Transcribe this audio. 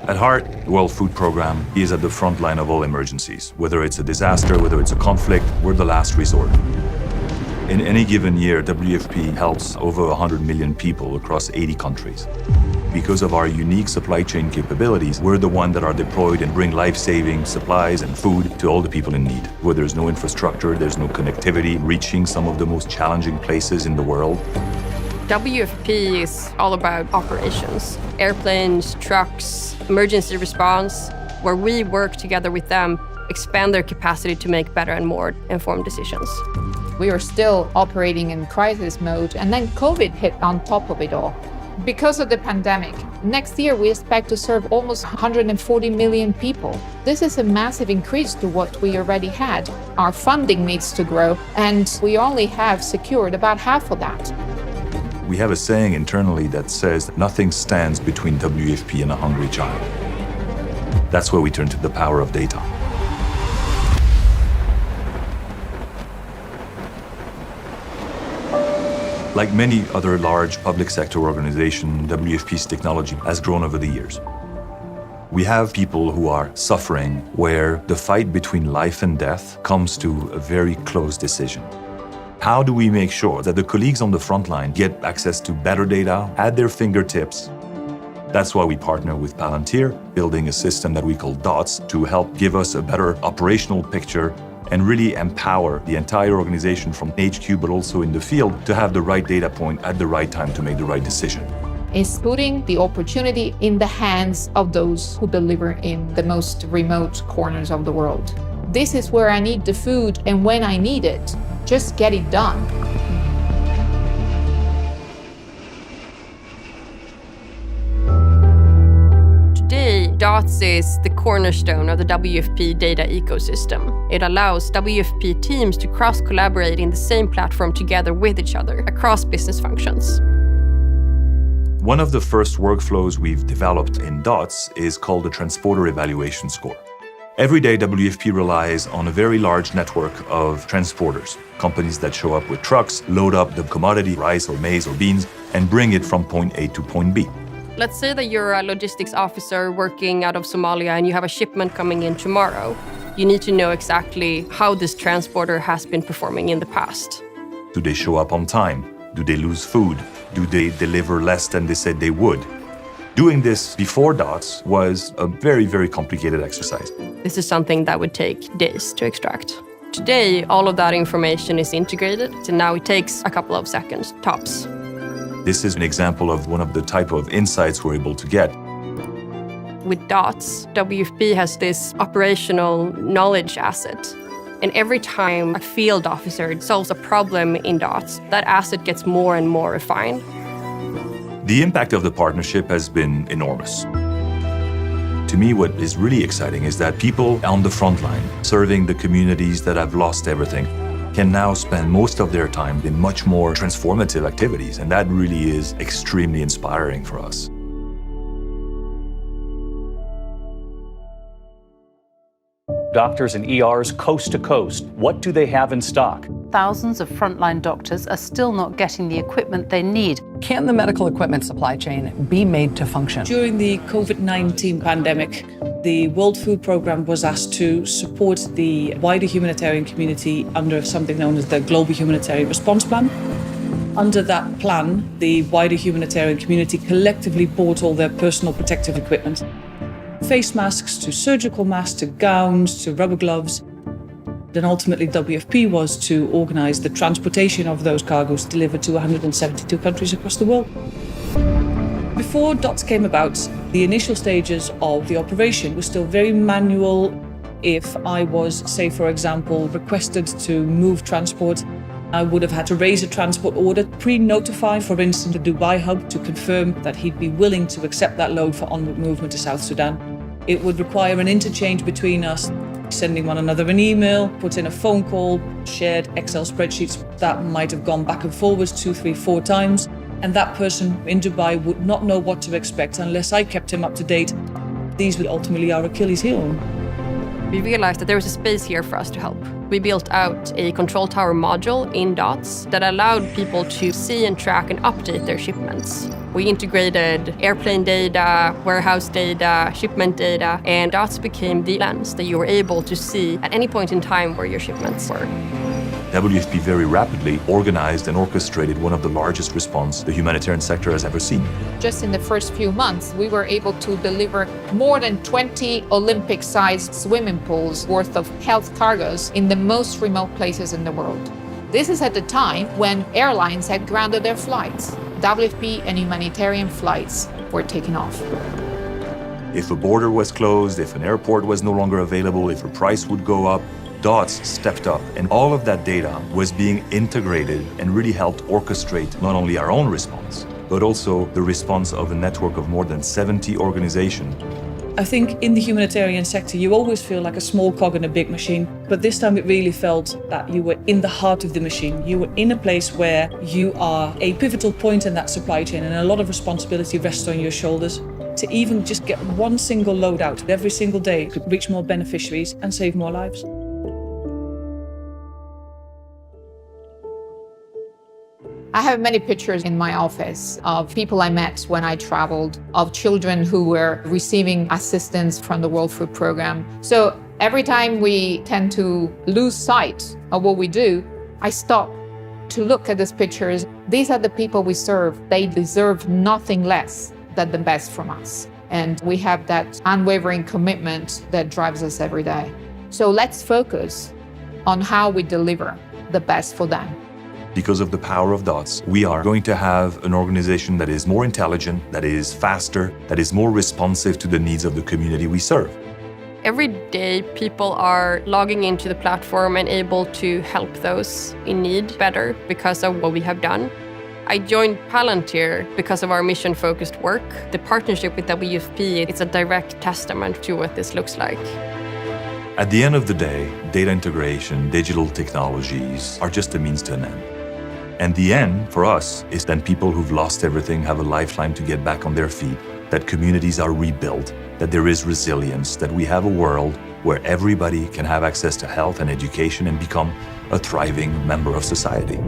At heart, the World Food Programme is at the front line of all emergencies. Whether it's a disaster, whether it's a conflict, we're the last resort. In any given year, WFP helps over 100 million people across 80 countries. Because of our unique supply chain capabilities, we're the ones that are deployed and bring life-saving supplies and food to all the people in need. Where there's no infrastructure, there's no connectivity, reaching some of the most challenging places in the world. WFP is all about operations, airplanes, trucks, emergency response, where we work together with them, expand their capacity to make better and more informed decisions. We are still operating in crisis mode, and then COVID hit on top of it all. Because of the pandemic, next year we expect to serve almost 140 million people. This is a massive increase to what we already had. Our funding needs to grow, and we only have secured about half of that. We have a saying internally that says nothing stands between WFP and a hungry child. That's where we turn to the power of data. Like many other large public sector organizations, WFP's technology has grown over the years. We have people who are suffering where the fight between life and death comes to a very close decision. How do we make sure that the colleagues on the front line get access to better data at their fingertips? That's why we partner with Pallantier, building a system that we call DOTS to help give us a better operational picture and really empower the entire organization from HQ but also in the field to have the right data point at the right time to make the right decision. It's putting the opportunity in the hands of those who deliver in the most remote corners of the world. This is where I need the food, and when I need it, just get it done. Today, DOTS is the cornerstone of the WFP data ecosystem. It allows WFP teams to cross-collaborate in the same platform together with each other across business functions. One of the first workflows we've developed in DOTS is called the Transporter Evaluation Score. Every day, WFP relies on a very large network of transporters, companies that show up with trucks, load up the commodity, rice or maize or beans, and bring it from point A to point B. Let's say that you're a logistics officer working out of Somalia and you have a shipment coming in tomorrow. You need to know exactly how this transporter has been performing in the past. Do they show up on time? Do they lose food? Do they deliver less than they said they would? Doing this before DOTS was a very, very complicated exercise. This is something that would take days to extract. Today, all of that information is integrated, so now it takes a couple of seconds, tops. This is an example of one of the type of insights we're able to get. With DOTS, WFP has this operational knowledge asset. And every time a field officer solves a problem in DOTS, that asset gets more and more refined. The impact of the partnership has been enormous. To me, what is really exciting is that people on the front line, serving the communities that have lost everything, can now spend most of their time in much more transformative activities, and that really is extremely inspiring for us. Doctors and ERs coast to coast, what do they have in stock? Thousands of frontline doctors are still not getting the equipment they need. Can the medical equipment supply chain be made to function? During the COVID-19 pandemic, the World Food Programme was asked to support the wider humanitarian community under something known as the Global Humanitarian Response Plan. Under that plan, the wider humanitarian community collectively bought all their personal protective equipment. Face masks to surgical masks to gowns to rubber gloves. Then ultimately WFP was to organise the transportation of those cargoes delivered to 172 countries across the world. Before DOTS came about, the initial stages of the operation were still very manual. If I was, say for example, requested to move transport, I would have had to raise a transport order, pre-notify, for instance, the Dubai hub to confirm that he'd be willing to accept that load for onward movement to South Sudan. It would require an interchange between us, sending one another an email, put in a phone call, shared Excel spreadsheets that might have gone back and forwards 2, 3, 4 times. And that person in Dubai would not know what to expect unless I kept him up to date. These were ultimately our Achilles heel. We realized that there was a space here for us to help. We built out a control tower module in DOTS that allowed people to see and track and update their shipments. We integrated airplane data, warehouse data, shipment data, and dots became the lens that you were able to see at any point in time where your shipments were. WFP very rapidly organized and orchestrated one of the largest response the humanitarian sector has ever seen. Just in the first few months, we were able to deliver more than 20 Olympic-sized swimming pools worth of health cargoes in the most remote places in the world. This is at the time when airlines had grounded their flights. WFP and humanitarian flights were taken off. If a border was closed, if an airport was no longer available, if a price would go up, DOTS stepped up, and all of that data was being integrated and really helped orchestrate not only our own response, but also the response of a network of more than 70 organizations. I think in the humanitarian sector, you always feel like a small cog in a big machine. But this time it really felt that you were in the heart of the machine. You were in a place where you are a pivotal point in that supply chain, and a lot of responsibility rests on your shoulders. To even just get one single load out every single day could reach more beneficiaries and save more lives. I have many pictures in my office of people I met when I traveled, of children who were receiving assistance from the World Food Program. So every time we tend to lose sight of what we do, I stop to look at these pictures. These are the people we serve. They deserve nothing less than the best from us. And we have that unwavering commitment that drives us every day. So let's focus on how we deliver the best for them. Because of the power of DOTS, we are going to have an organization that is more intelligent, that is faster, that is more responsive to the needs of the community we serve. Every day, people are logging into the platform and able to help those in need better because of what we have done. I joined Pallantier because of our mission-focused work. The partnership with WFP, it's a direct testament to what this looks like. At the end of the day, data integration, digital technologies are just a means to an end. And the end, for us, is that people who've lost everything have a lifeline to get back on their feet, that communities are rebuilt, that there is resilience, that we have a world where everybody can have access to health and education and become a thriving member of society.